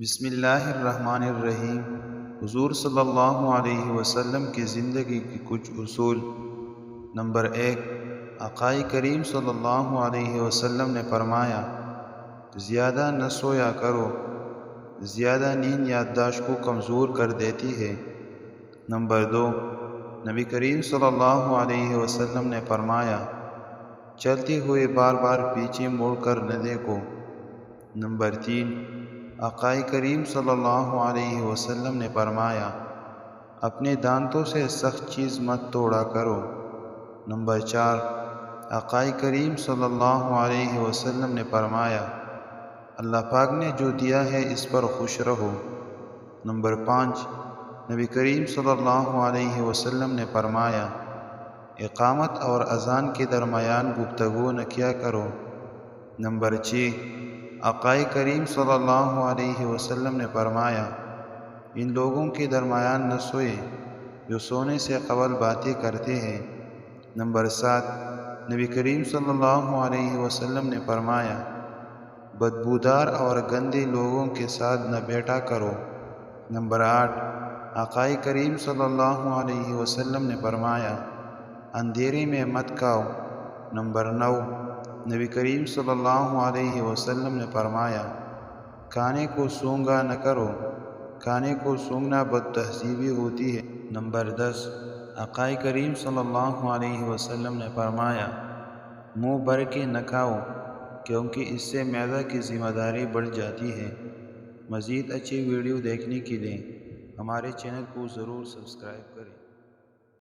بسم اللہ الرحمن الرحیم۔ حضور صلی اللہ علیہ وسلم کی زندگی کی کچھ اصول۔ نمبر 1، آقا کریم صلی اللہ علیہ وسلم نے فرمایا، زیادہ نہ سویا کرو، زیادہ نیند یادداشت کو کمزور کر دیتی ہے۔ نمبر 2، نبی کریم صلی اللہ علیہ وسلم نے فرمایا، چلتے ہوئے بار بار پیچھے مڑ کر نہ دیکھو۔ نمبر 3، آقا کریم صلی اللہ علیہ وسلم نے فرمایا، اپنے دانتوں سے سخت چیز مت توڑا کرو۔ نمبر 4، آقا کریم صلی اللہ علیہ وسلم نے فرمایا، اللہ پاک نے جو دیا ہے اس پر خوش رہو۔ نمبر 5، نبی کریم صلی اللہ علیہ وسلم نے فرمایا، اقامت اور اذان کے درمیان گفتگو نہ کیا کرو۔ نمبر 6، آقا کریم صلی اللہ علیہ وسلم نے فرمایا، ان لوگوں کے درمیان نہ سوئے جو سونے سے قبل باتیں کرتے ہیں۔ نمبر 7، نبی کریم صلی اللہ علیہ وسلم نے فرمایا، بدبودار اور گندے لوگوں کے ساتھ نہ بیٹھا کرو۔ نمبر 8، آقا کریم صلی اللہ علیہ وسلم نے فرمایا، اندھیرے میں مت کھاؤ۔ نمبر 9، نبی کریم صلی اللہ علیہ وسلم نے فرمایا، کھانے کو سونگھا نہ کرو، کھانے کو سونگھنا بد تہذیبی ہوتی ہے۔ نمبر 10، آقا کریم صلی اللہ علیہ وسلم نے فرمایا، منہ بھر کے نہ کھاؤ، کیونکہ اس سے معدہ کی ذمہ داری بڑھ جاتی ہے۔ مزید اچھی ویڈیو دیکھنے کے لیے ہمارے چینل کو ضرور سبسکرائب کریں۔